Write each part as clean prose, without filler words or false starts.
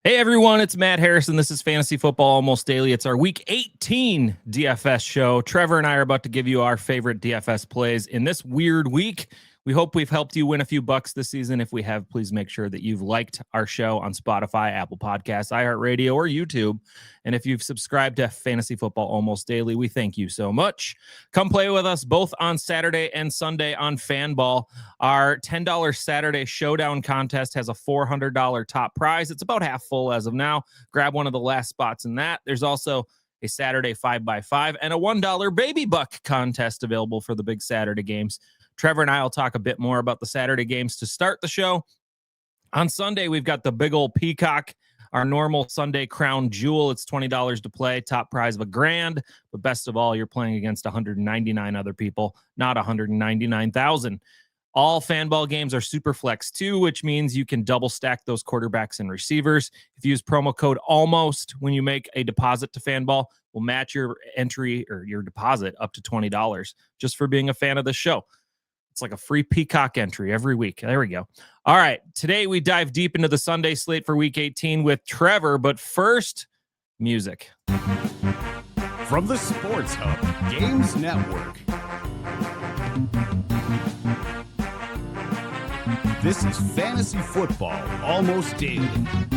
Hey everyone, it's Matt Harrison. This is Fantasy Football Almost Daily. It's our Week 18 DFS show. Trevor and I are about to give you our favorite DFS plays in this weird week. We hope we've helped you win a few bucks this season. If we have, please make sure that you've liked our show on Spotify, Apple Podcasts, iHeartRadio, or YouTube. And if you've subscribed to Fantasy Football Almost Daily, we thank you so much. Come play with us both on Saturday and Sunday on Fanball. Our $10 Saturday Showdown contest has a $400 top prize. It's about half full as of now. Grab one of the last spots in that. There's also a Saturday 5x5 and a $1 Baby Buck contest available for the big Saturday games. Trevor and I will talk a bit more about the Saturday games to start the show. On Sunday, we've got the big old Peacock, our normal Sunday crown jewel. It's $20 to play, top prize of $1,000. But best of all, you're playing against 199 other people, not 199,000. All Fanball games are super flex too, which means you can double stack those quarterbacks and receivers. If you use promo code ALMOST when you make a deposit to Fanball, we'll match your entry or your deposit up to $20 just for being a fan of the show. It's like a free Peacock entry every week. There we go. All right. Today we dive deep into the Sunday slate for Week 18 with Trevor. But first, music. From the Sports Hub Games Network. This is Fantasy Football Almost Daily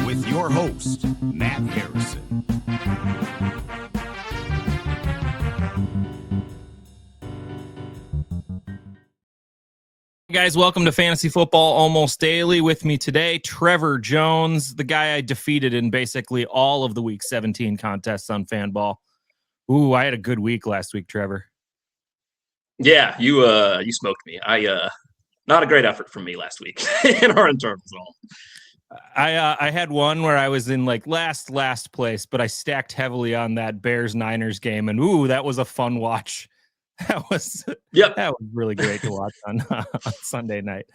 with your host, Matt Harrison. Guys, welcome to Fantasy Football Almost Daily. With me today, Trevor Jones, the guy I defeated in basically all of the Week 17 contests on Fanball. Ooh, I had a good week last week, Trevor. Yeah, you smoked me. Not a great effort from me last week in our internals at all. I had one where I was in like last place, but I stacked heavily on that Bears-Niners game, and ooh, that was a fun watch. That was really great to watch on Sunday night.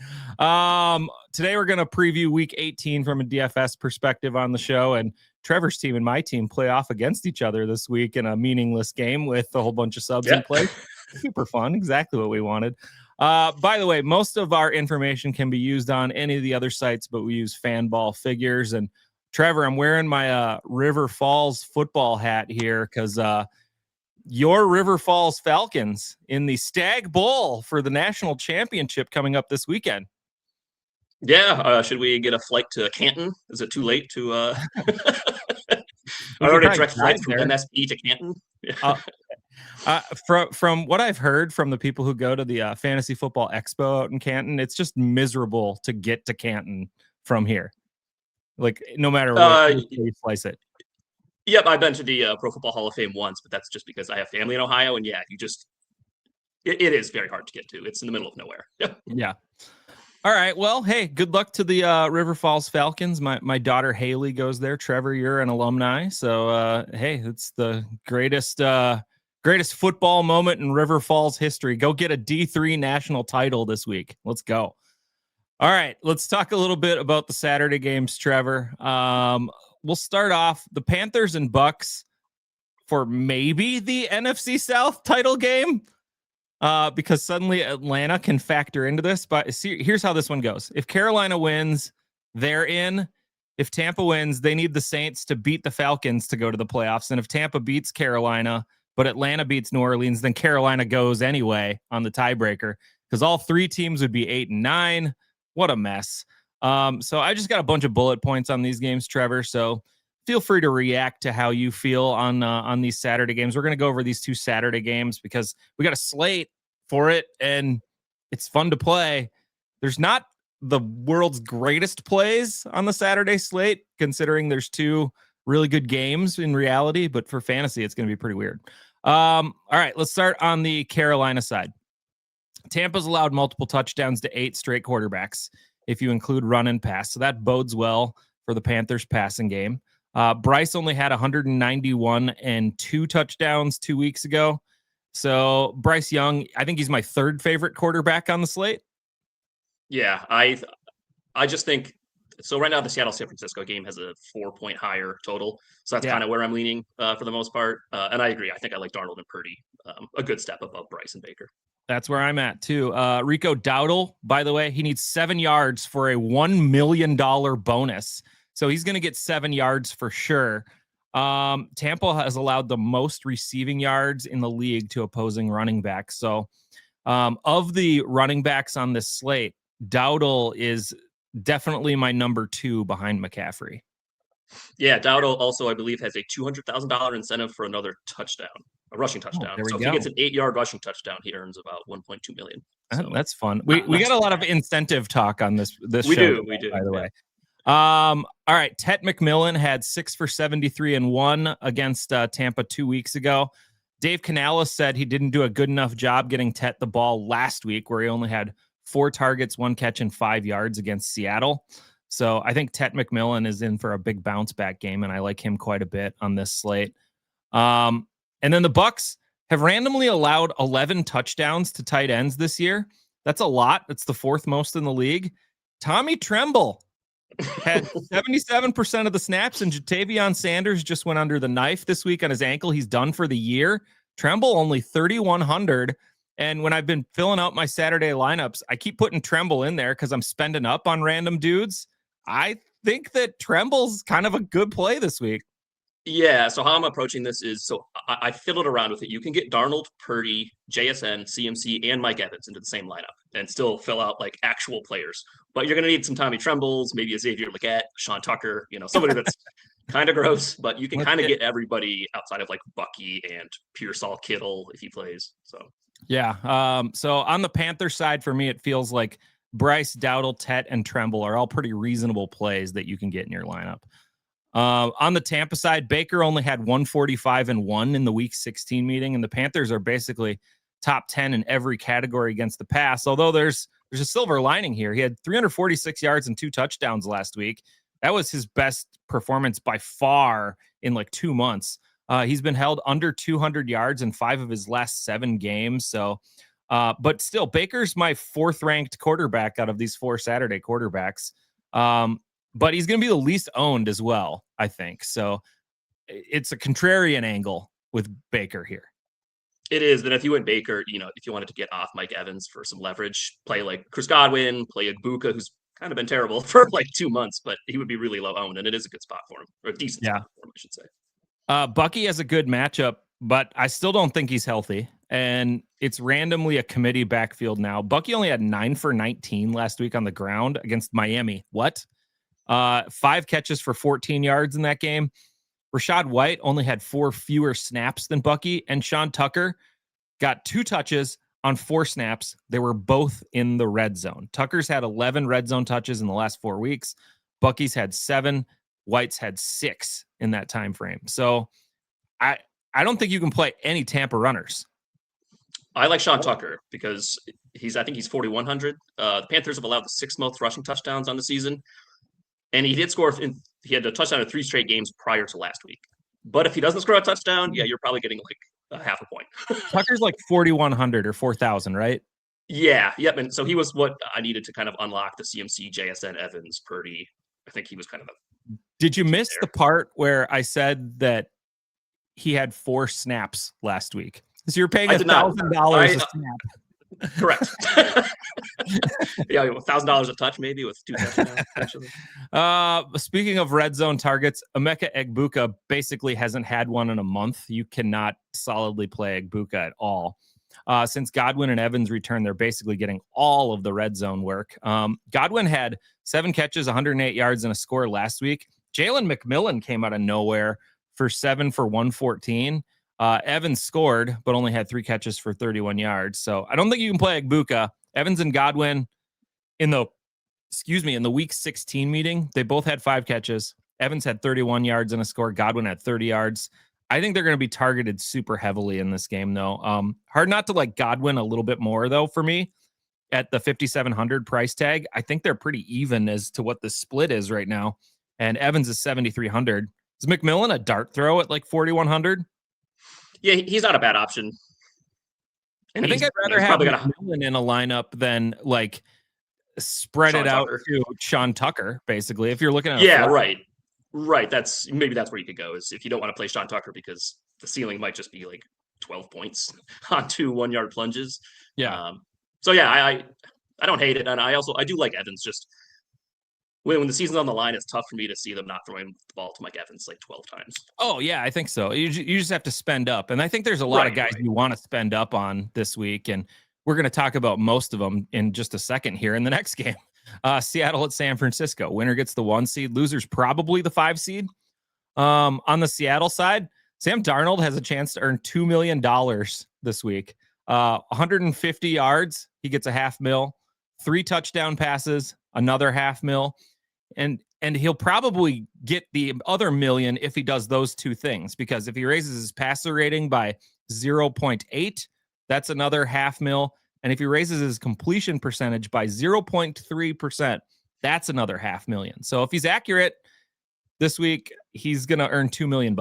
Today we're going to preview Week 18 from a DFS perspective on the show, and Trevor's team and my team play off against each other this week in a meaningless game with a whole bunch of subs in play. Super fun, exactly what we wanted. By the way, most of our information can be used on any of the other sites, but we use Fanball figures. And Trevor, I'm wearing my River Falls football hat here because your River Falls Falcons in the Stag Bowl for the national championship coming up this weekend. Yeah, should we get a flight to Canton? Is it too late to I already a direct flight from MSP to Canton. From what I've heard from the people who go to the Fantasy Football Expo out in Canton, it's just miserable to get to Canton from here. Like, no matter what you slice it. Yep, I've been to the Pro Football Hall of Fame once, but that's just because I have family in Ohio, and yeah, it is very hard to get to. It's in the middle of nowhere. Yeah. All right. Well, hey, good luck to the River Falls Falcons. My daughter Haley goes there. Trevor, you're an alumni, so hey, it's the greatest football moment in River Falls history. Go get a D3 national title this week. Let's go. All right, let's talk a little bit about the Saturday games, Trevor. We'll start off the Panthers and Bucks for maybe the NFC South title game because suddenly Atlanta can factor into this. But see, here's how this one goes. If Carolina wins, they're in. If Tampa wins, they need the Saints to beat the Falcons to go to the playoffs. And if Tampa beats Carolina, but Atlanta beats New Orleans, then Carolina goes anyway on the tiebreaker because all three teams would be 8 and 9. What a mess. So I just got a bunch of bullet points on these games, Trevor. So feel free to react to how you feel on these Saturday games. We're going to go over these two Saturday games because we got a slate for it and it's fun to play. There's not the world's greatest plays on the Saturday slate, considering there's two really good games in reality, but for fantasy, it's going to be pretty weird. All right, let's start on the Carolina side. Tampa's allowed multiple touchdowns to 8 straight quarterbacks if you include run and pass. So that bodes well for the Panthers passing game. Bryce only had 191 and 2 touchdowns 2 weeks ago. So Bryce Young, I think he's my third favorite quarterback on the slate. Yeah, I just think so. Right now, the Seattle-San Francisco game has a 4-point higher total. So that's kind of where I'm leaning for the most part. And I agree. I think I like Darnold and Purdy a good step above Bryce and Baker. That's where I'm at, too. Rico Dowdle, by the way, he needs 7 yards for a $1 million bonus. So he's going to get 7 yards for sure. Tampa has allowed the most receiving yards in the league to opposing running backs. So of the running backs on this slate, Dowdle is definitely my number 2 behind McCaffrey. Yeah, Dowdle also, I believe, has a $200,000 incentive for another touchdown, a rushing touchdown. There we So if go. he gets an 8-yard rushing touchdown, he earns about 1.2 million. So That's fun. We got a lot of incentive talk on this we show. Do, we do. By the Yeah. way. All right. Tet McMillan had 6 for 73 and 1 against Tampa 2 weeks ago. Dave Canales said he didn't do a good enough job getting Tet the ball last week, where he only had 4 targets, 1 catch, and 5 yards against Seattle. So I think Tet McMillan is in for a big bounce back game, and I like him quite a bit on this slate. And then the Bucks have randomly allowed 11 touchdowns to tight ends this year. That's a lot. That's the 4th most in the league. Tommy Tremble had 77% of the snaps, and Jatavion Sanders just went under the knife this week on his ankle. He's done for the year. Tremble only 3,100. And when I've been filling out my Saturday lineups, I keep putting Tremble in there because I'm spending up on random dudes. I think that Tremble's kind of a good play this week. Yeah, so how I'm approaching this is, so I fiddled around with it. You can get Darnold, Purdy, JSN, CMC, and Mike Evans into the same lineup and still fill out like actual players. But you're going to need some Tommy Trembles, maybe a Xavier Legette, Sean Tucker, somebody that's kind of gross, but you can kind of get everybody outside of like Bucky and Pearsall Kittle if he plays. So yeah. So on the Panther side, for me, it feels like Bryce, Dowdle, Tet, and Tremble are all pretty reasonable plays that you can get in your lineup. On the Tampa side, Baker only had 145 and 1 in the week 16 meeting, and the Panthers are basically top 10 in every category against the pass. Although there's a silver lining here. He had 346 yards and 2 touchdowns last week. That was his best performance by far in like 2 months. He's been held under 200 yards in 5 of his last 7 games. So, but still, Baker's my 4th ranked quarterback out of these 4 Saturday quarterbacks. But he's going to be the least owned as well, I think. So it's a contrarian angle with Baker here. It is. Then if you went Baker, if you wanted to get off Mike Evans for some leverage, play like Chris Godwin, play Ibuka, who's kind of been terrible for like 2 months, but he would be really low owned, and it is a good spot for him, or a decent spot for him, I should say. Bucky has a good matchup, but I still don't think he's healthy. And it's randomly a committee backfield now. Bucky only had 9 for 19 last week on the ground against Miami. What? 5 catches for 14 yards in that game. Rashad White only had 4 fewer snaps than Bucky, and Sean Tucker got 2 touches on 4 snaps. They were both in the red zone. Tucker's had 11 red zone touches in the last 4 weeks. Bucky's had 7. White's had 6 in that time frame. So I don't think you can play any Tampa runners. I like Sean Tucker because I think he's 4,100. The Panthers have allowed the 6th most rushing touchdowns on the season. And he did score. He had a touchdown in 3 straight games prior to last week. But if he doesn't score a touchdown, yeah, you're probably getting like a half a point. Tucker's like 4,100 or 4,000, right? Yeah. Yep. And so he was what I needed to kind of unlock the CMC, JSN, Evans, Purdy. I think he was kind of Did you miss the part where I said that he had 4 snaps last week? So you're paying $1,000 a snap. Correct. Yeah, $1,000 a touch, maybe with 2 touchdowns. Speaking of red zone targets, Emeka Egbuka basically hasn't had one in a month. You cannot solidly play Egbuka at all. Since Godwin and Evans returned, they're basically getting all of the red zone work. Godwin had 7 catches, 108 yards, and a score last week. Jalen McMillan came out of nowhere for 7 for 114. Evans scored, but only had 3 catches for 31 yards. So I don't think you can play Egbuka. Evans and Godwin in the week 16 meeting, they both had 5 catches. Evans had 31 yards and a score. Godwin had 30 yards. I think they're going to be targeted super heavily in this game, though. Hard not to like Godwin a little bit more, though, for me at the 5,700 price tag. I think they're pretty even as to what the split is right now. And Evans is 7,300. Is McMillan a dart throw at like 4,100? Yeah, he's not a bad option. And I think I'd rather have McMillan in a lineup than like spread it out to Sean Tucker, basically. If you're looking at right. That's where you could go, is if you don't want to play Sean Tucker because the ceiling might just be like 12 points on 2 1-yard plunges. Yeah. So yeah, I don't hate it, and I do like Evans. Just when the season's on the line, it's tough for me to see them not throwing the ball to Mike Evans like 12 times. Oh yeah, I think so. You just have to spend up, and I think there's a lot of guys you want to spend up on this week, and we're going to talk about most of them in just a second here in the next game. Seattle at San Francisco. Winner gets the 1 seed. Loser's probably the 5 seed. On the Seattle side, Sam Darnold has a chance to earn $2 million this week. 150 yards, he gets a $500,000. 3 touchdown passes, another $500,000. And he'll probably get the other $1 million if he does those 2 things, because if he raises his passer rating by 0.8, that's another $500,000. And if he raises his completion percentage by 0.3%, that's another $500,000. So if he's accurate this week, he's going to earn $2 million.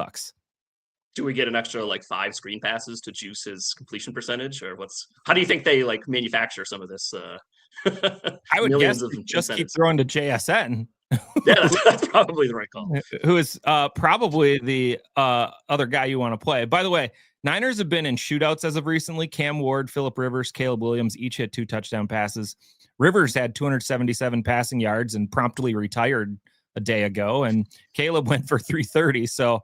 Do we get an extra like 5 screen passes to juice his completion percentage, or how do you think they like manufacture some of this? I would guess just keep throwing to JSN. Yeah, that's probably the right call. Who is probably the other guy you want to play. By the way, Niners have been in shootouts as of recently. Cam Ward, Phillip Rivers, Caleb Williams each hit 2 touchdown passes. Rivers had 277 passing yards and promptly retired a day ago, and Caleb went for 330. So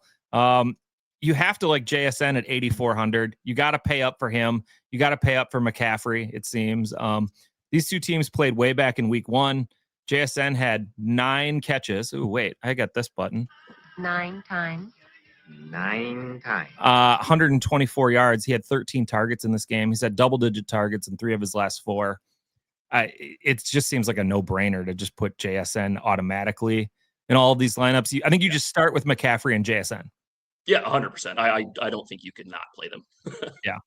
you have to like JSN at 8,400. You got to pay up for him. You got to pay up for McCaffrey, it seems. These 2 teams played way back in week 1. JSN had 9 catches. Oh, wait, I got this button. 9 times. 124 yards. He had 13 targets in this game. He's had double-digit targets in 3 of his last 4. It just seems like a no-brainer to just put JSN automatically in all of these lineups. I think you just start with McCaffrey and JSN. Yeah, 100%. I don't think you could not play them. Yeah.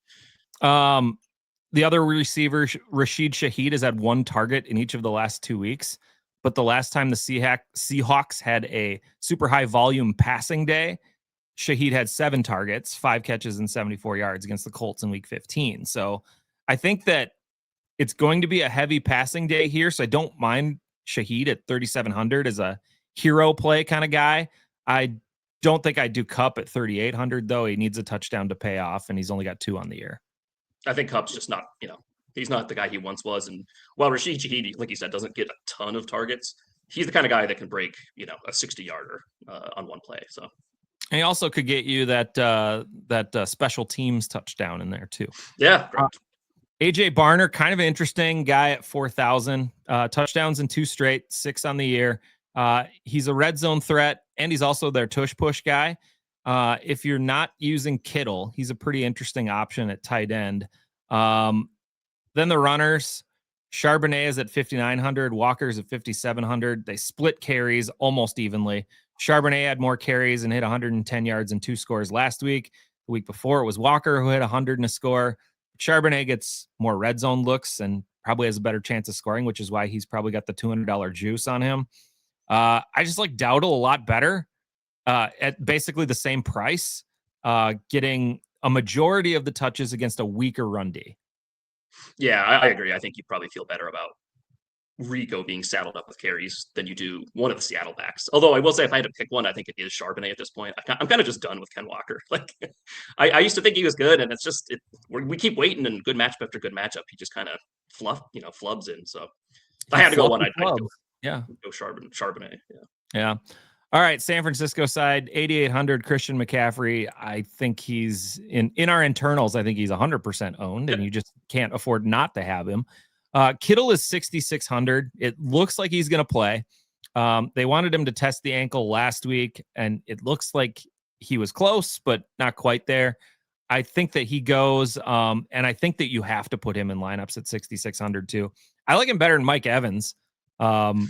The other receiver, Rashid Shaheed, has had 1 target in each of the last 2 weeks. But the last time the Seahawks had a super high volume passing day, Shaheed had 7 targets, 5 catches, and 74 yards against the Colts in week 15. So I think that it's going to be a heavy passing day here. So I don't mind Shaheed at 3,700 as a hero play kind of guy. I don't think I'd do Kupp at 3,800, though. He needs a touchdown to pay off, and he's only got 2 on the year. I think Kupp's just not, he's not the guy he once was. And while Rashid Shaheed, like you said, doesn't get a ton of targets, he's the kind of guy that can break, a 60-yarder on one play. So, and he also could get you that special teams touchdown in there too. Yeah. AJ Barner, kind of an interesting guy at 4,000 touchdowns in 2 straight, 6 on the year. He's a red zone threat, and he's also their tush push guy. If you're not using Kittle, he's a pretty interesting option at tight end. Then the runners, Charbonnet is at 5,900, Walker's at 5,700. They split carries almost evenly. Charbonnet had more carries and hit 110 yards and 2 scores last week. The week before, it was Walker who hit 100 and a score. Charbonnet gets more red zone looks and probably has a better chance of scoring, which is why he's probably got the $200 juice on him. I just like Dowdle a lot better at basically the same price, getting a majority of the touches against a weaker run D. Yeah, I agree. I think you probably feel better about Rico being saddled up with carries than you do one of the Seattle backs. Although I will say, if I had to pick one, I think it is Charbonnet at this point. I'm kind of just done with Ken Walker. Like, I used to think he was good, and it's just we keep waiting, and good matchup after good matchup, he just kind of flubs in. So if I had to go one, I'd go Charbonnet. Yeah. All right, San Francisco side, 8,800, Christian McCaffrey. I think he's in our internals. I think he's 100% owned, and you just can't afford not to have him. Kittle is 6,600. It looks like he's going to play. They wanted him to test the ankle last week, and it looks like he was close, but not quite there. I think that he goes, and I think that you have to put him in lineups at 6,600 too. I like him better than Mike Evans. And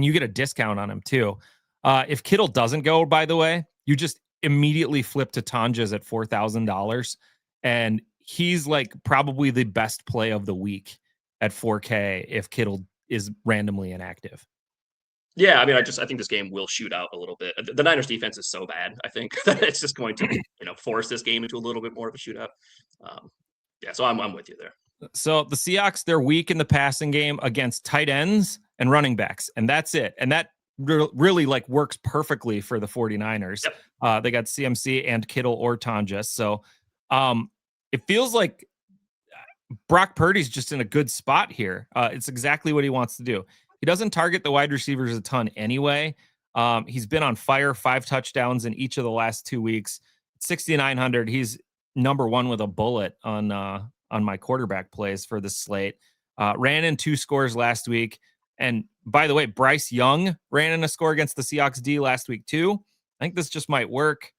you get a discount on him too. If Kittle doesn't go, by the way, you just immediately flip to Tanjas at $4,000, and he's like probably the best play of the week at 4K if Kittle is randomly inactive. Yeah, I mean, I think this game will shoot out a little bit. The Niners defense is so bad, I think, that it's just going to force this game into a little bit more of a shootout. So I'm with you there. So the Seahawks, they're weak in the passing game against tight ends and running backs, and that's it. And that really like works perfectly for the 49ers. Yep. They got CMC and Kittle or Tanjas. So it feels like Brock Purdy's just in a good spot here. It's exactly what he wants to do. He doesn't target the wide receivers a ton anyway. He's been on fire, 5 touchdowns in each of the last 2 weeks. 6,900. He's number 1 with a bullet on my quarterback plays for the slate. Ran in 2 scores last week. And by the way, Bryce Young ran in a score against the Seahawks D last week too. I think this just might work.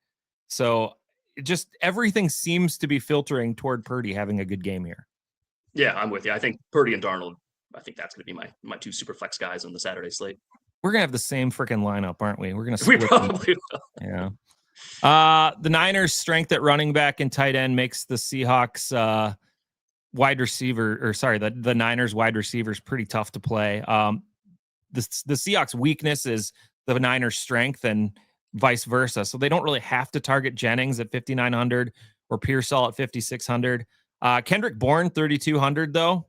So just everything seems to be filtering toward Purdy having a good game here. Yeah, I'm with you. I think Purdy and Darnold, I think that's going to be my 2 super flex guys on the Saturday slate. We're going to have the same freaking lineup, aren't we? We're going to We probably will. Yeah. The Niners' strength at running back and tight end makes the Seahawks wide receiver, or sorry, the Niners wide receivers pretty tough to play. The Seahawks' weakness is the Niners' strength and vice versa. So they don't really have to target Jennings at 5,900 or Pearsall at 5,600. Kendrick Bourne, 3,200 though.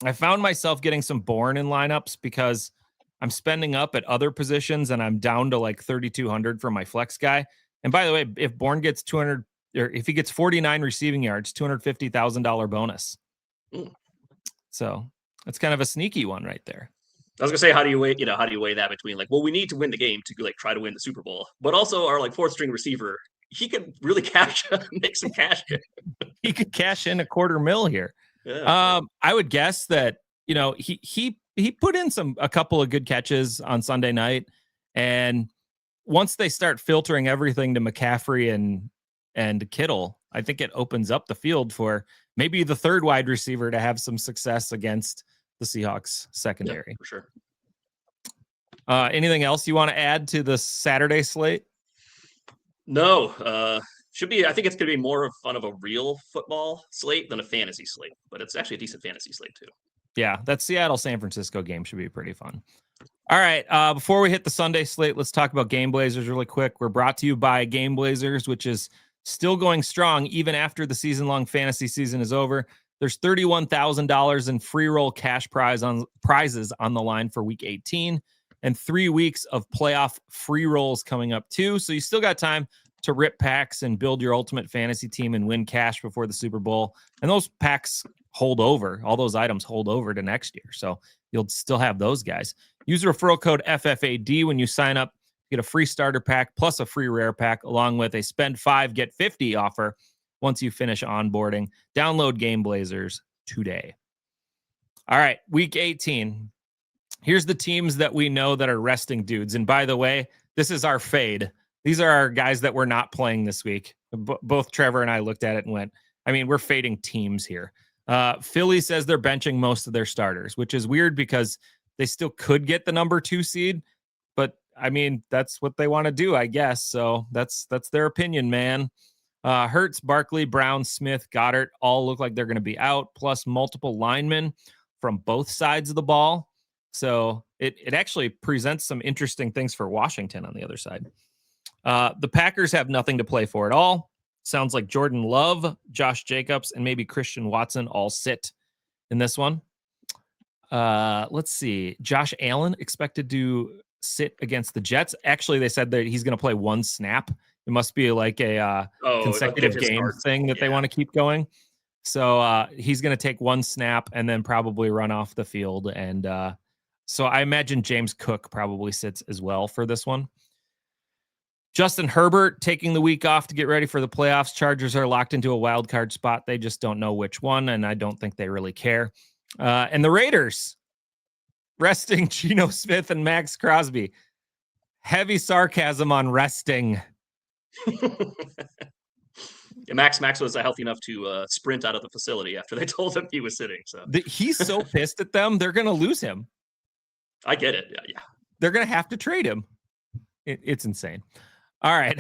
I found myself getting some Bourne in lineups because I'm spending up at other positions and I'm down to like 3,200 for my flex guy. And by the way, if Bourne gets 200, or if he gets 49 receiving yards, $250,000 bonus. So that's kind of a sneaky one right there. I was gonna say, how do you weigh that between like, well, we need to win the game to like try to win the Super Bowl, but also our like 4th string receiver, he could really make some cash. He could cash in $250,000 here. Yeah. I would guess that, he put in a couple of good catches on Sunday night, and once they start filtering everything to McCaffrey and Kittle, I think it opens up the field for maybe the 3rd wide receiver to have some success against the Seahawks secondary. Yeah, for sure. Anything else you want to add to the Saturday slate? No, should be. I think it's going to be more fun of a real football slate than a fantasy slate, but it's actually a decent fantasy slate too. Yeah, that Seattle-San Francisco game should be pretty fun. All right, before we hit the Sunday slate, let's talk about GameBlazers really quick. We're brought to you by GameBlazers, which is still going strong even after the season-long fantasy season is over. There's $31,000 in free roll cash prizes on the line for week 18, and 3 weeks of playoff free rolls coming up too. So you still got time to rip packs and build your ultimate fantasy team and win cash before the Super Bowl. And those packs hold over. All those items hold over to next year. So you'll still have those guys. Use referral code FFAD when you sign up. Get a free starter pack plus a free rare pack, along with a spend 5, get 50 offer once you finish onboarding. Download GameBlazers today. All right, week 18. Here's the teams that we know that are resting dudes. And by the way, this is our fade. These are our guys that we're not playing this week. Both Trevor and I looked at it and went, we're fading teams here. Philly says they're benching most of their starters, which is weird because they still could get the number 2 seed. But that's what they want to do, I guess. So that's their opinion, man. Hurts, Barkley, Brown, Smith, Goddard all look like they're going to be out, plus multiple linemen from both sides of the ball. So it actually presents some interesting things for Washington on the other side. The Packers have nothing to play for at all. Sounds like Jordan Love, Josh Jacobs, and maybe Christian Watson all sit in this one. Let's see. Josh Allen expected to sit against the Jets. Actually, they said that he's going to play 1 snap. It must be like a consecutive game thing that they want to keep going. So he's going to take 1 snap and then probably run off the field. And so I imagine James Cook probably sits as well for this one. Justin Herbert taking the week off to get ready for the playoffs. Chargers are locked into a wild card spot. They just don't know which one, and I don't think they really care. And the Raiders resting Geno Smith and Max Crosby. Heavy sarcasm on resting. Yeah, Max was healthy enough to sprint out of the facility after they told him he was sitting. So he's so pissed at them, they're going to lose him. I get it. Yeah. They're going to have to trade him. It's insane. All right.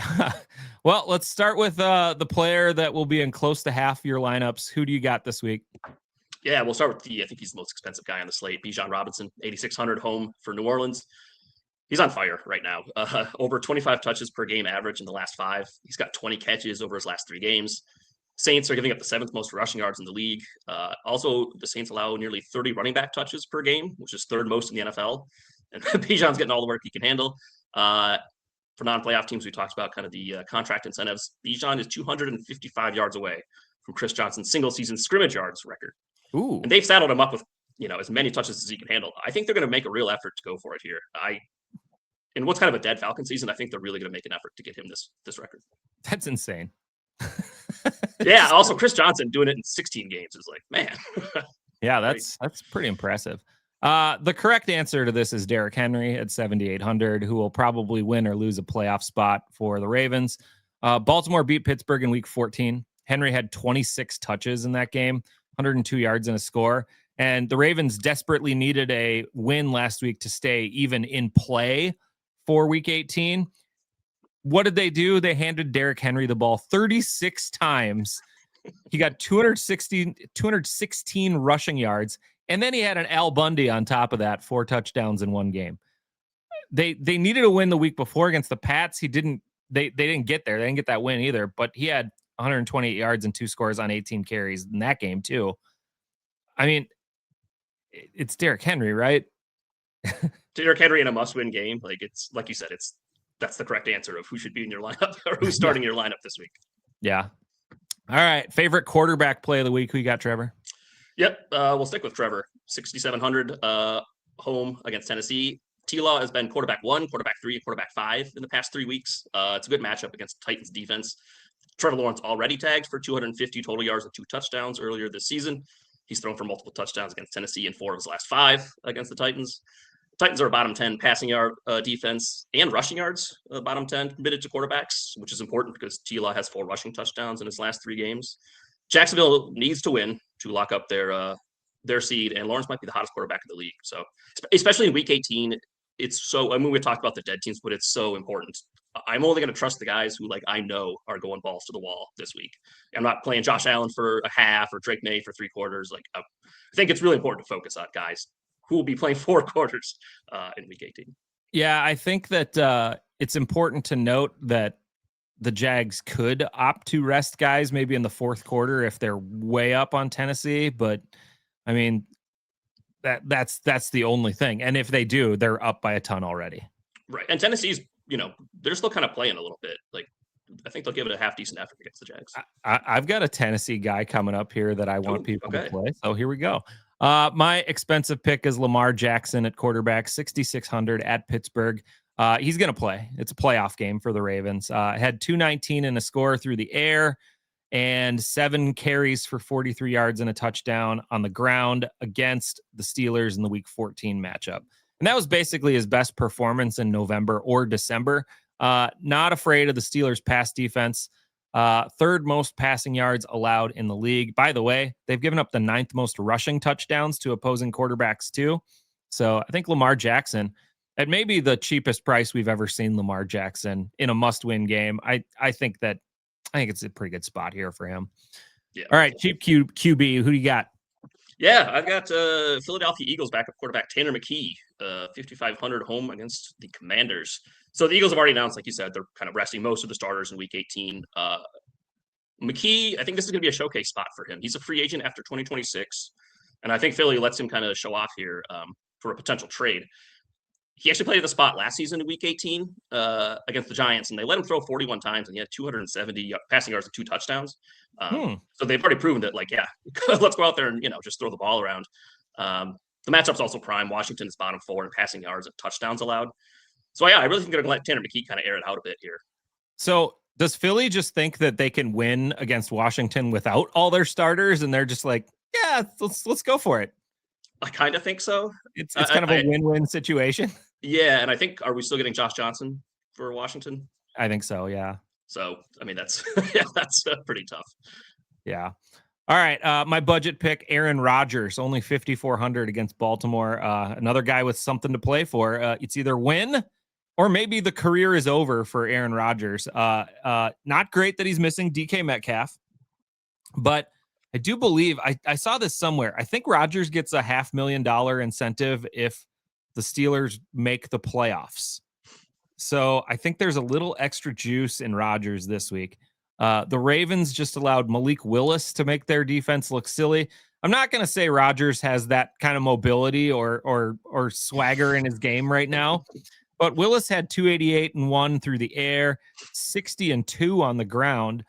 Well, let's start with the player that will be in close to half your lineups. Who do you got this week? Yeah, we'll start with I think he's the most expensive guy on the slate, Bijan Robinson, 8,600 home for New Orleans. He's on fire right now. Over 25 touches per game average in the last 5. He's got 20 catches over his last 3 games. Saints are giving up the 7th most rushing yards in the league. Also, the Saints allow nearly 30 running back touches per game, which is 3rd most in the NFL. And Bijan's getting all the work he can handle. For non-playoff teams, we talked about kind of the contract incentives. Bijan is 255 yards away from Chris Johnson's single-season scrimmage yards record. Ooh. And they've saddled him up with as many touches as he can handle. I think they're going to make a real effort to go for it here. In what's kind of a dead Falcon season, I think they're really going to make an effort to get him this record. That's insane. Yeah. Also, Chris Johnson doing it in 16 games is like, man. Yeah, that's pretty impressive. The correct answer to this is Derrick Henry at 7,800, who will probably win or lose a playoff spot for the Ravens. Baltimore beat Pittsburgh in week 14. Henry had 26 touches in that game, 102 yards and a score. And the Ravens desperately needed a win last week to stay even in play for week 18. What did they do? They handed Derrick Henry the ball 36 times. He got 216 rushing yards. And then he had an Al Bundy on top of that, 4 touchdowns in one game. They needed a win the week before against the Pats. They didn't get there. They didn't get that win either, but he had 128 yards and 2 scores on 18 carries in that game too. I mean, it's Derrick Henry, right? Derrick Henry in a must-win game. Like it's like you said, that's the correct answer of who should be in your lineup or who's starting your lineup this week. Yeah. All right. Favorite quarterback play of the week. Who you got, Trevor? Yep. We'll stick with Trevor. 6,700 home against Tennessee. T-Law has been quarterback 1, quarterback 3, and quarterback 5 in the past 3 weeks. It's a good matchup against the Titans defense. Trevor Lawrence already tagged for 250 total yards and 2 touchdowns earlier this season. He's thrown for multiple touchdowns against Tennessee in 4 of his last 5 against the Titans. Titans are a bottom 10 passing yard defense and rushing yards, bottom 10 committed to quarterbacks, which is important because T-Law has 4 rushing touchdowns in his last 3 games. Jacksonville needs to win to lock up their seed, and Lawrence might be the hottest quarterback in the league. So, especially in Week 18, we talked about the dead teams, but it's so important. I'm only going to trust the guys who I know are going balls to the wall this week. I'm not playing Josh Allen for a half or Drake May for 3 quarters. I think it's really important to focus on guys who will be playing 4 quarters in Week 18. Yeah, I think that it's important to note that the Jags could opt to rest guys maybe in the 4th quarter if they're way up on Tennessee. But I mean, that's the only thing. And if they do, they're up by a ton already. Right. And Tennessee's, they're still kind of playing a little bit. I think they'll give it a half decent effort against the Jags. I've got a Tennessee guy coming up here that I want people to play. So here we go. My expensive pick is Lamar Jackson at quarterback, 6,600 at Pittsburgh. He's going to play. It's a playoff game for the Ravens. Had 219 in a score through the air and 7 carries for 43 yards and a touchdown on the ground against the Steelers in the Week 14 matchup. And that was basically his best performance in November or December. Not afraid of the Steelers' pass defense. 3rd most passing yards allowed in the league. By the way, they've given up the 9th most rushing touchdowns to opposing quarterbacks too. So I think Lamar Jackson, at maybe the cheapest price we've ever seen Lamar Jackson in a must-win game, I think it's a pretty good spot here for him. Yeah. All right, cheap QB, who do you got? Yeah, I've got Philadelphia Eagles backup quarterback Tanner McKee, 5,500 home against the Commanders. So the Eagles have already announced, like you said, they're kind of resting most of the starters in Week 18. McKee, I think this is going to be a showcase spot for him. He's a free agent after 2026, and I think Philly lets him kind of show off here for a potential trade. He actually played the spot last season in Week 18 against the Giants, and they let him throw 41 times, and he had 270 passing yards and 2 touchdowns. So they've already proven that, let's go out there and just throw the ball around. The matchup's also prime. Washington is bottom 4 in passing yards and touchdowns allowed. So yeah, I really think they're going to let Tanner McKee kind of air it out a bit here. So does Philly just think that they can win against Washington without all their starters, and they're just like, yeah, let's go for it? I kind of think so. It's kind of a win-win situation. Yeah, and I think, are we still getting Josh Johnson for Washington? I think so, yeah. So, I mean, that's that's pretty tough. Yeah. All right, my budget pick, Aaron Rodgers, only 5,400 against Baltimore. Another guy with something to play for. It's either win or maybe the career is over for Aaron Rodgers. Not great that he's missing DK Metcalf, but I do believe I saw this somewhere. I think Rodgers gets a $500,000 incentive if the Steelers make the playoffs. So I think there's a little extra juice in Rodgers this week. The Ravens just allowed Malik Willis to make their defense look silly. I'm not going to say Rodgers has that kind of mobility or swagger in his game right now, but Willis had 288 and 1 through the air, 60 and 2 on the ground.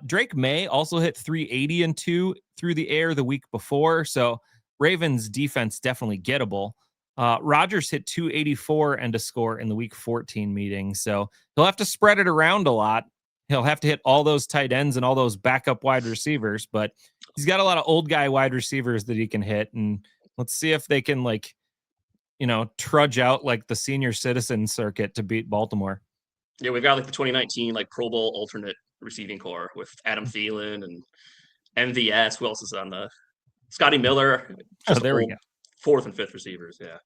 Drake May also hit 380 and 2 through the air the week before. So Ravens defense definitely gettable. Rodgers hit 284 and a score in the week 14 meeting. So he'll have to spread it around a lot. He'll have to hit all those tight ends and all those backup wide receivers, but he's got a lot of old guy wide receivers that he can hit. And let's see if they can trudge out like the senior citizen circuit to beat Baltimore. Yeah, we've got like the 2019 like Pro Bowl alternate receiving core with Adam Thielen and MVS. Who else is on the Scotty Miller? Just there we go. Fourth and fifth receivers. Yeah.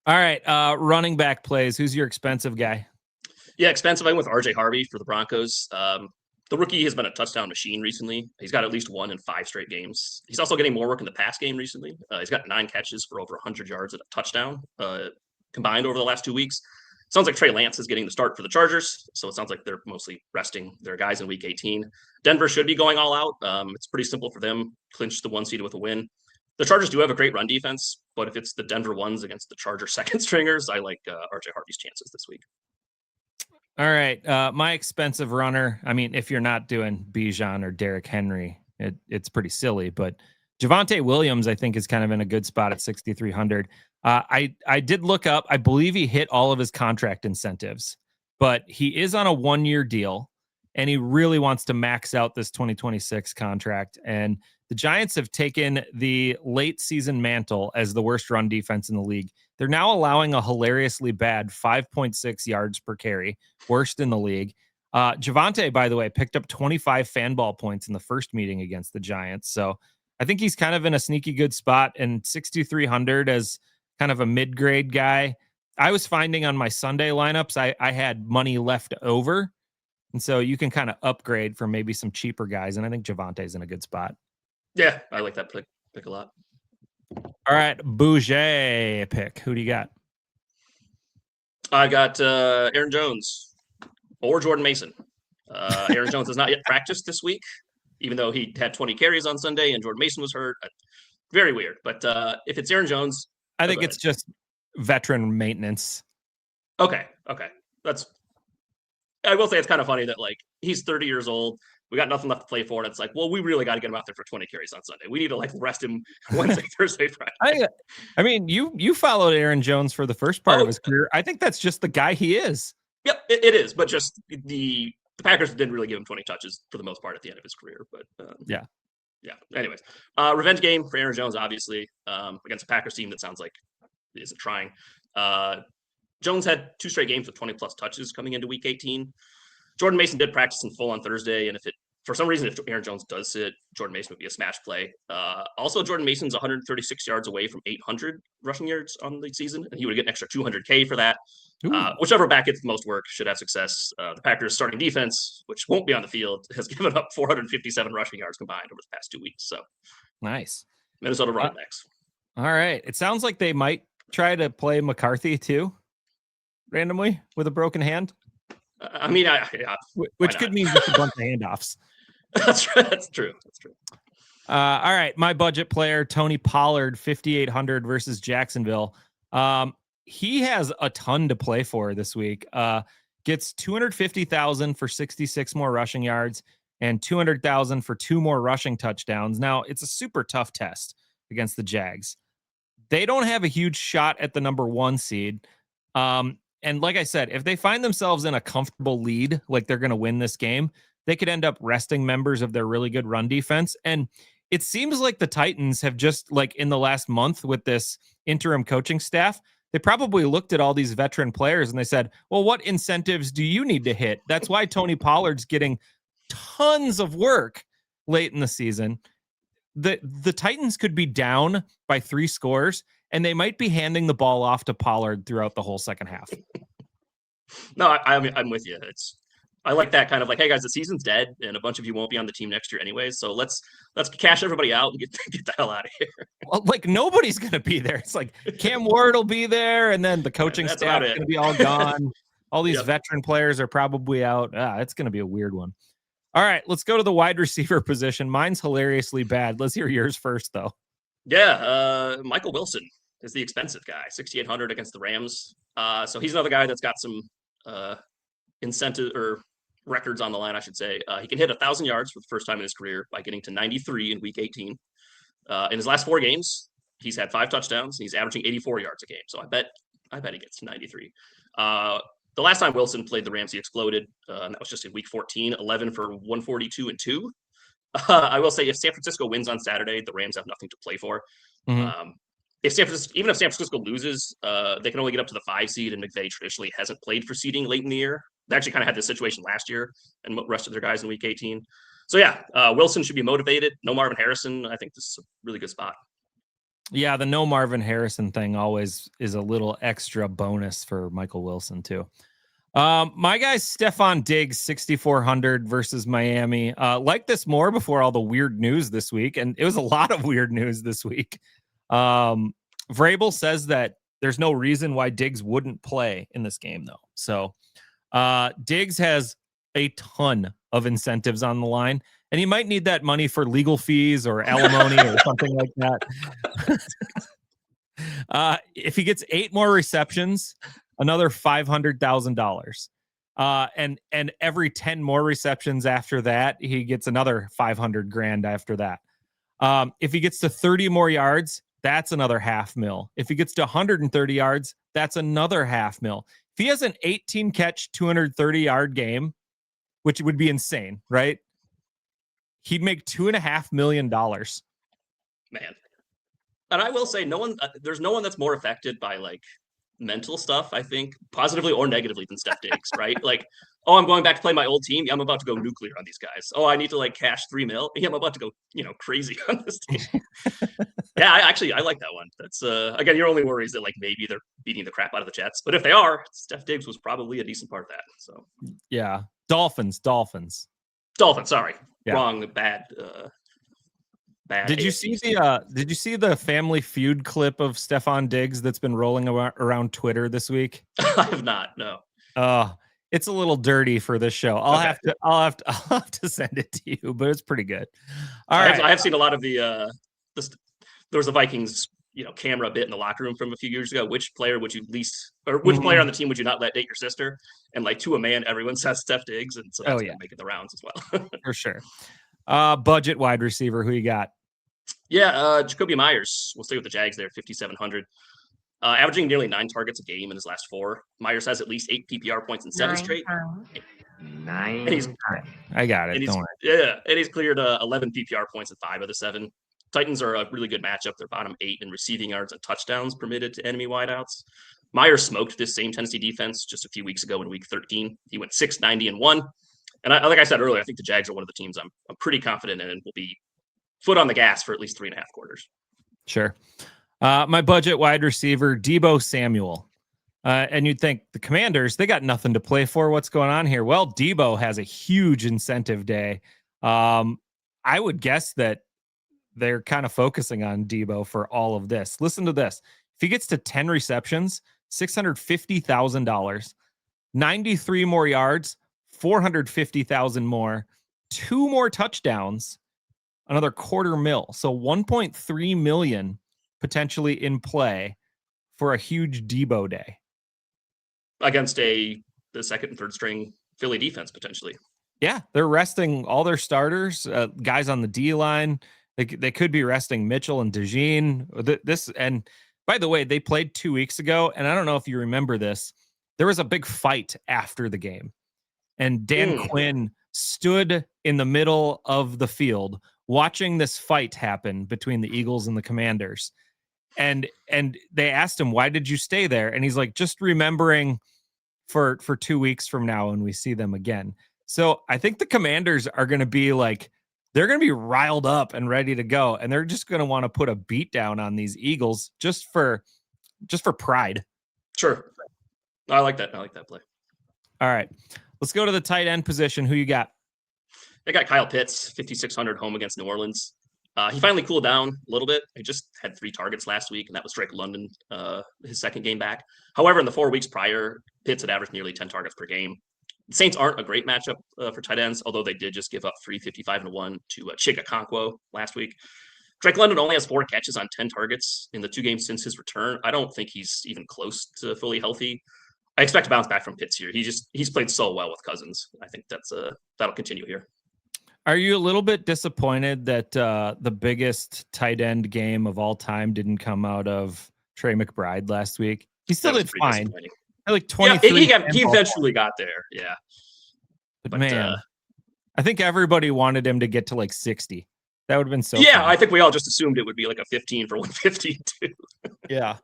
All right. Running back plays. Who's your expensive guy? Yeah, expensive. I went with RJ Harvey for the Broncos. The rookie has been a touchdown machine recently. He's got at least 1 in 5 straight games. He's also getting more work in the pass game recently. He's got 9 catches for over 100 yards and a touchdown combined over the last 2 weeks. Sounds like Trey Lance is getting the start for the Chargers, so it sounds like they're mostly resting their guys in Week 18. Denver should be going all out. It's pretty simple for them. Clinch the 1 seed with a win. The Chargers do have a great run defense, but if it's the Denver ones against the Charger second stringers, I like RJ Harvey's chances this week. All right. My expensive runner. I mean, if you're not doing Bijan or Derrick Henry, it's pretty silly, but Javonte Williams, I think, is kind of in a good spot at 6,300. I did look up. I believe he hit all of his contract incentives, but he is on a 1-year deal, and he really wants to max out this 2026 contract. And the Giants have taken the late season mantle as the worst run defense in the league. They're now allowing a hilariously bad 5.6 yards per carry, worst in the league. Javonte, by the way, picked up 25 Fanball points in the first meeting against the Giants. So I think he's kind of in a sneaky good spot, and 6,300 as kind of a mid-grade guy. I was finding on my Sunday lineups, I had money left over. And so you can kind of upgrade for maybe some cheaper guys. And I think Javonte's in a good spot. Yeah, I like that pick a lot. All right, Bouger pick. Who do you got? I got Aaron Jones or Jordan Mason. Aaron Jones has not yet practiced this week, even though he had 20 carries on Sunday and Jordan Mason was hurt. Very weird. But if it's Aaron Jones, I think it's just veteran maintenance. Okay. I will say it's kind of funny that like he's 30 years old. We got nothing left to play for. And it's like, well, we really got to get him out there for 20 carries on Sunday. We need to like rest him Wednesday, Thursday, Friday. I mean, you followed Aaron Jones for the first part of his career. I think that's just the guy he is. Yep, it is. But just the Packers didn't really give him 20 touches for the most part at the end of his career. But yeah. Anyways, revenge game for Aaron Jones, obviously, against a Packers team that sounds like isn't trying. Jones had 2 straight games with 20 plus touches coming into Week 18. Jordan Mason did practice in full on Thursday, and for some reason, if Aaron Jones does sit, Jordan Mason would be a smash play. Also, Jordan Mason's 136 yards away from 800 rushing yards on the season, and he would get an extra 200K for that. Whichever back gets the most work should have success. The Packers' starting defense, which won't be on the field, has given up 457 rushing yards combined over the past 2 weeks. So nice. Minnesota running backs. All right. It sounds like they might try to play McCarthy too, randomly with a broken hand. I mean, which could mean just a bunch of handoffs. That's true. All right, my budget player, Tony Pollard, 5,800 versus Jacksonville. He has a ton to play for this week. Gets 250,000 for 66 more rushing yards and 200,000 for 2 more rushing touchdowns. Now, it's a super tough test against the Jags. They don't have a huge shot at the number 1 seed. And like I said, if they find themselves in a comfortable lead, like they're going to win this game, they could end up resting members of their really good run defense. And it seems like the Titans have just, like, in the last month with this interim coaching staff, they probably looked at all these veteran players and they said, well, what incentives do you need to hit? That's why Tony Pollard's getting tons of work late in the season. The Titans could be down by 3 scores, and they might be handing the ball off to Pollard throughout the whole second half. No, I'm with you. I like that kind of like, hey guys, the season's dead, and a bunch of you won't be on the team next year anyways. So let's cash everybody out and get the hell out of here. Well, like nobody's gonna be there. It's like Cam Ward will be there, and then the coaching staff is gonna be all gone. All these veteran players are probably out. It's gonna be a weird one. All right, let's go to the wide receiver position. Mine's hilariously bad. Let's hear yours first, though. Yeah, Michael Wilson is the expensive guy, 6,800 against the Rams. So he's another guy that's got some incentive or records on the line, I should say. He can hit 1,000 yards for the first time in his career by getting to 93 in Week 18. In his last 4 games, he's had 5 touchdowns. He's averaging 84 yards a game. So I bet he gets 93. The last time Wilson played the Rams, he exploded. And that was just in week 14, 11 for 142 and 2. I will say if San Francisco wins on Saturday, the Rams have nothing to play for. Mhm. Even if San Francisco loses, they can only get up to the 5 seed, and McVay traditionally hasn't played for seeding late in the year. They actually kind of had this situation last year and rested their guys in week 18. So yeah, Wilson should be motivated. No Marvin Harrison. I think this is a really good spot. Yeah, the no Marvin Harrison thing always is a little extra bonus for Michael Wilson too. My guy's Stephon Diggs, 6,400 versus Miami. Like this more before all the weird news this week, and it was a lot of weird news this week. Vrabel says that there's no reason why Diggs wouldn't play in this game, though. So Diggs has a ton of incentives on the line, and he might need that money for legal fees or alimony or something like that. If he gets 8 more receptions, another $500,000. And every 10 more receptions after that, he gets another 500 grand after that. If he gets to 30 more yards, that's another $500,000. If he gets to 130 yards, that's another $500,000. If he has an 18 catch, 230 yard game, which would be insane, right? He'd make $2.5 million. Man. And I will say there's no one that's more affected by like mental stuff, I think, positively or negatively than Steph Diggs, right? Like, oh, I'm going back to play my old team. I'm about to go nuclear on these guys. Oh, I need to like cash $3 million. Yeah, I'm about to go, crazy on this team. Yeah, I like that one. That's again, your only worry is that like maybe they're beating the crap out of the Jets. But if they are, Steph Diggs was probably a decent part of that. So yeah. Dolphins. Sorry. Yeah. Wrong, bad. Did you see the Family Feud clip of Stephon Diggs that's been rolling around Twitter this week? I have not. No. It's a little dirty for this show. I'll have to send it to you, but it's pretty good. I have seen a lot of there was a Vikings, camera bit in the locker room from a few years ago. Which player would you player on the team would you not let date your sister? And like to a man, everyone says Steph Diggs, and so that's making the rounds as well. For sure. Budget wide receiver, who you got? Yeah, Jacoby Myers. We'll stay with the Jags there, 5,700. Averaging nearly 9 targets a game in his last 4. Myers has at least 8 PPR points in 7 straight. 9. I got it. Don't worry. Yeah, and he's cleared 11 PPR points in 5 of the 7. Titans are a really good matchup. They're bottom 8 in receiving yards and touchdowns permitted to enemy wideouts. Myers smoked this same Tennessee defense just a few weeks ago in week 13. He went 690-1. And like I said earlier, I think the Jags are one of the teams I'm pretty confident in and will be foot on the gas for at least 3.5 quarters. Sure. My budget wide receiver, Deebo Samuel. And you'd think the Commanders, they got nothing to play for. What's going on here? Well, Deebo has a huge incentive day. I would guess that they're kind of focusing on Deebo for all of this. Listen to this. If he gets to 10 receptions, $650,000, 93 more yards, 450,000 more, 2 more touchdowns, another $250,000. So 1.3 million potentially in play for a huge Deebo day against the second and third string Philly defense potentially. Yeah, they're resting all their starters, guys on the D line. They could be resting Mitchell and DeJean. And by the way, they played 2 weeks ago, and I don't know if you remember this. There was a big fight after the game, and Dan Quinn stood in the middle of the field watching this fight happen between the Eagles and the Commanders. And they asked him, why did you stay there? And he's like, just remembering for 2 weeks from now when we see them again. So I think the Commanders are going to be like, they're going to be riled up and ready to go. And they're just going to want to put a beat down on these Eagles just for pride. Sure. I like that. I like that play. All right, let's go to the tight end position. Who you got? I got Kyle Pitts, 5,600 home against New Orleans. He finally cooled down a little bit. He just had 3 targets last week, and that was Drake London, his second game back. However, in the 4 weeks prior, Pitts had averaged nearly 10 targets per game. The Saints aren't a great matchup for tight ends, although they did just give up 355-1 to Chig Okonkwo last week. Drake London only has 4 catches on 10 targets in the 2 games since his return. I don't think he's even close to fully healthy. I expect to bounce back from Pitts here. He's played so well with Cousins. I think that'll continue here. Are you a little bit disappointed that the biggest tight end game of all time didn't come out of Trey McBride last week? He still That was did pretty fine. disappointing. Like Yeah, 23. he eventually got there. Yeah. But But man, I think everybody wanted him to get to like 60. That would have been so yeah, fun. I think we all just assumed it would be like a 15 for 150 too. Yeah.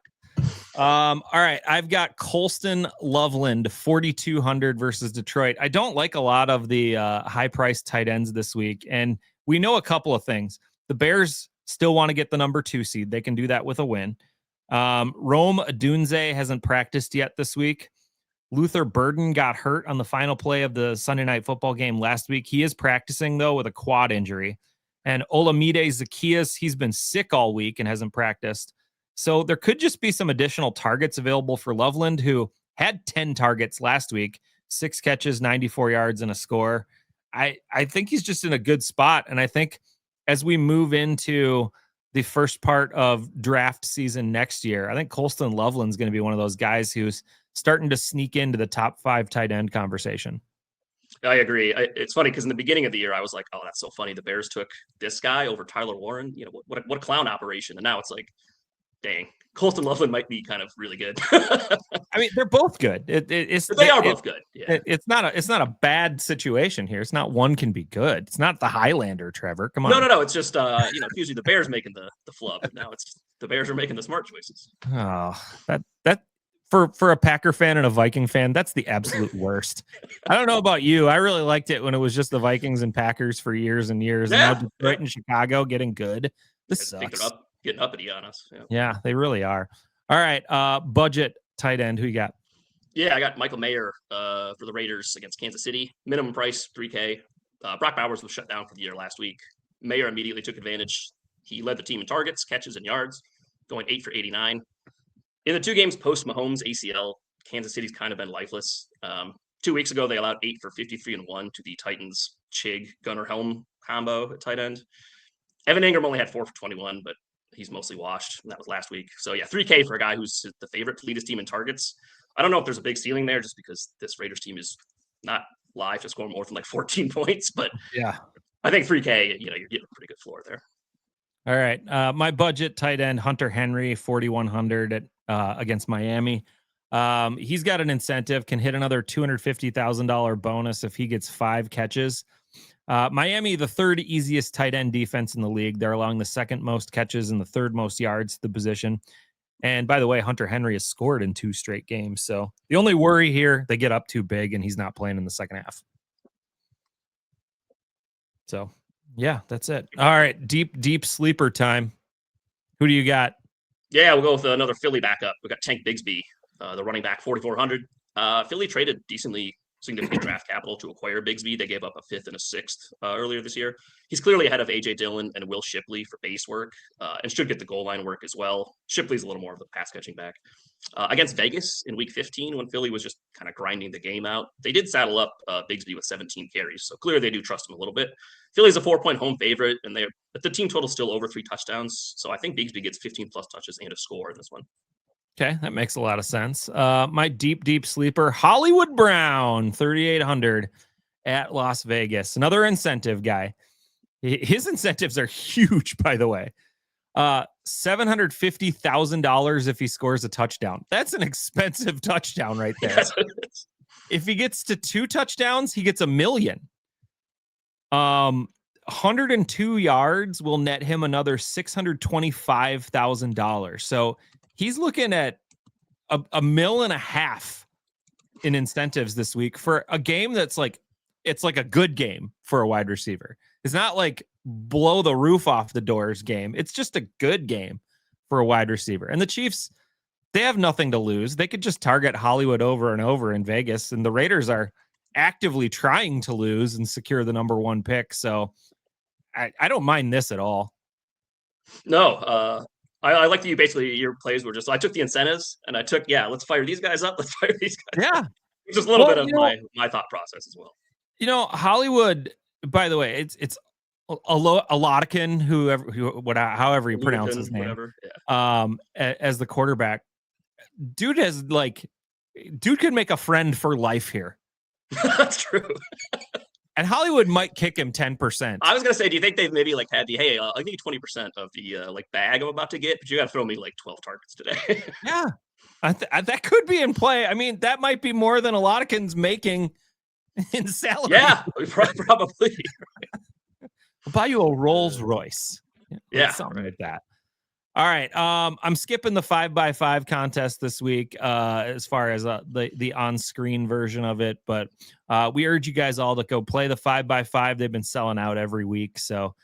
All right. I've got Colston Loveland 4,200 versus Detroit. I don't like a lot of the high priced tight ends this week. And we know a couple of things. The Bears still want to get the number 2 seed. They can do that with a win. Rome Odunze hasn't practiced yet this week. Luther Burden got hurt on the final play of the Sunday night football game last week. He is practicing though with a quad injury. And Olamide Zacchaeus, he's been sick all week and hasn't practiced. So there could just be some additional targets available for Loveland, who had 10 targets last week, 6 catches, 94 yards, and a score. I think he's just in a good spot. And I think as we move into the first part of draft season next year, I think Colston Loveland's going to be one of those guys who's starting to sneak into the top 5 tight end conversation. I agree. It's funny because in the beginning of the year, I was like, "Oh, that's so funny. The Bears took this guy over Tyler Warren. You know, what a clown operation." And now it's like, dang, Colston Loveland might be kind of really good. I mean, they're both good. They are both good. Yeah. It's not a bad situation here. It's not one can be good. It's not the Highlander, Trevor. Come on. No. It's just it's usually the Bears making the flub. Now it's the Bears are making the smart choices. Oh, that for a Packer fan and a Viking fan, that's the absolute worst. I don't know about you. I really liked it when it was just the Vikings and Packers for years and years. Yeah. And now Detroit and Chicago getting good. This I think sucks. they're getting uppity on us. Yeah. Yeah, they really are. All right. Budget tight end. Who you got? Yeah, I got Michael Mayer for the Raiders against Kansas City. Minimum price, $3K. Brock Bowers was shut down for the year last week. Mayer immediately took advantage. He led the team in targets, catches, and yards, going 8 for 89. In the 2 games post Mahomes ACL, Kansas City's kind of been lifeless. 2 weeks ago, they allowed 8 for 53 and 1 to the Titans Chig Gunnar Helm combo at tight end. Evan Ingram only had 4 for 21, but he's mostly washed, and that was last week. So yeah, $3K for a guy who's the favorite to lead his team in targets. I don't know if there's a big ceiling there just because this Raiders team is not live to score more than like 14 points, but yeah, I think $3K, you're getting a pretty good floor there. All right. My budget tight end, Hunter Henry, 4,100 against Miami. He's got an incentive, can hit another $250,000 bonus if he gets 5 catches. Miami, the 3rd easiest tight end defense in the league. They're allowing the 2nd most catches and the 3rd most yards to the position. And by the way, Hunter Henry has scored in 2 straight games. So the only worry here, they get up too big and he's not playing in the second half. So yeah, that's it. All right. Deep sleeper time. Who do you got? Yeah, we'll go with another Philly backup. We got Tank Bigsby, the running back, 4,400. Philly traded decently significant draft capital to acquire Bigsby. They gave up a 5th and a 6th earlier this year. He's clearly ahead of A.J. Dillon and Will Shipley for base work and should get the goal line work as well. Shipley's a little more of a pass-catching back. Against Vegas in Week 15, when Philly was just kind of grinding the game out, they did saddle up Bigsby with 17 carries. So clearly they do trust him a little bit. Philly's a 4-point home favorite, but the team total still over 3 touchdowns. So I think Bigsby gets 15-plus touches and a score in this one. Okay, that makes a lot of sense. My deep sleeper, Hollywood Brown, 3,800 at Las Vegas. Another incentive guy. His incentives are huge, by the way. $750,000 if he scores a touchdown. That's an expensive touchdown right there. If he gets to 2 touchdowns, he gets $1 million. 102 yards will net him another $625,000. So he's looking at $1.5 million in incentives this week for a game that's like, it's like a good game for a wide receiver. It's not like blow the roof off the doors game. It's just a good game for a wide receiver. And the Chiefs, they have nothing to lose. They could just target Hollywood over and over in Vegas. And the Raiders are actively trying to lose and secure the number 1 pick. So I don't mind this at all. No, I like that you basically, your plays were just, I took the incentives and I took, let's fire these guys up. Let's fire these guys up. Just a little bit of my thought process as well. Hollywood, by the way, it's Alodikin, however you pronounce his name, as the quarterback. Dude could make a friend for life here. That's true. And Hollywood might kick him 10%. I was gonna say, do you think they've maybe like had the I'll give you 20% of the like bag I'm about to get, but you got to throw me like 12 targets today. Yeah, that could be in play. I mean, that might be more than a lot of Kins making in salary. Yeah, probably. I'll buy you a Rolls Royce. Yeah, something like that. All right. I'm skipping the 5x5 contest this week as far as the on-screen version of it, but we urge you guys all to go play the 5x5. They've been selling out every week, so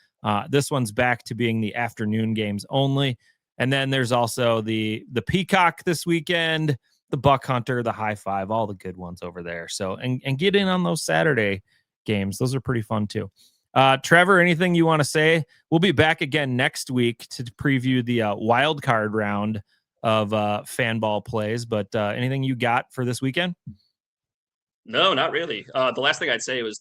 this one's back to being the afternoon games only. And then there's also the Peacock this weekend, the Buck Hunter, the High Five, all the good ones over there. So and get in on those Saturday games; those are pretty fun too. Trevor, anything you want to say? We'll be back again next week to preview the wild card round of Fanball plays. But anything you got for this weekend? No, not really. The last thing I'd say was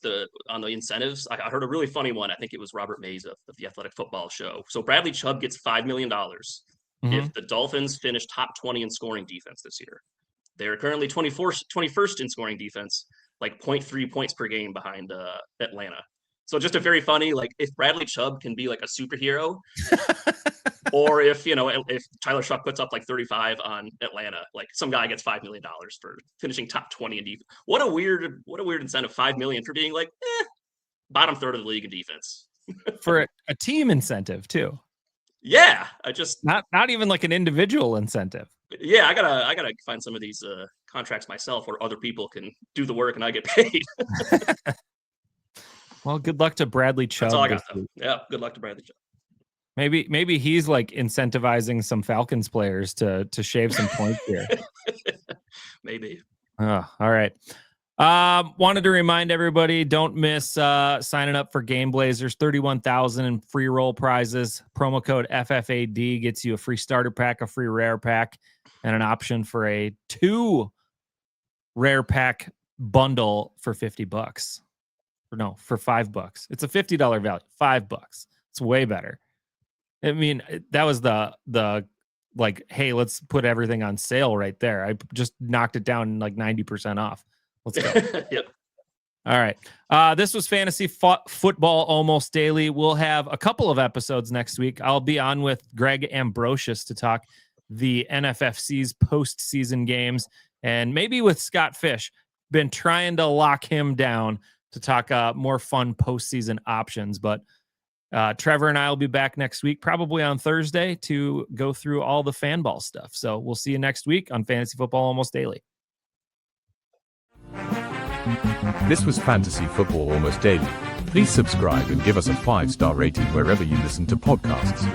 on the incentives. I heard a really funny one. I think it was Robert Mays of the Athletic Football Show. So Bradley Chubb gets $5 million if the Dolphins finish top 20 in scoring defense this year. They're currently 21st in scoring defense, like 0.3 points per game behind Atlanta. So just a very funny, like if Bradley Chubb can be like a superhero, or if Tyler Shuck puts up like 35 on Atlanta, like some guy gets $5 million for finishing top 20 in defense. What a weird incentive, $5 million for being like bottom third of the league in defense. For a team incentive too. Yeah, I just not even like an individual incentive. Yeah, I gotta find some of these contracts myself where other people can do the work and I get paid. Well, good luck to Bradley Chubb. That's all I got, though. Yeah, good luck to Bradley Chubb. Maybe he's like incentivizing some Falcons players to shave some points here. Maybe. Oh, all right. Wanted to remind everybody, don't miss signing up for GameBlazers. 31,000 in free roll prizes. Promo code FFAD gets you a free starter pack, a free rare pack, and an option for a 2 rare pack bundle for $50. No, for $5. It's a $50 value. $5. It's way better. I mean, that was the like, hey, let's put everything on sale right there. I just knocked it down like 90% off. Let's go. Yep. All right. This was Fantasy Football Almost Daily. We'll have a couple of episodes next week. I'll be on with Greg Ambrosius to talk the NFFC's postseason games, and maybe with Scott Fish. Been trying to lock him down to talk more fun postseason options. But Trevor and I will be back next week, probably on Thursday, to go through all the Fanball stuff. So we'll see you next week on Fantasy Football Almost Daily. This was Fantasy Football Almost Daily. Please subscribe and give us a 5-star rating wherever you listen to podcasts.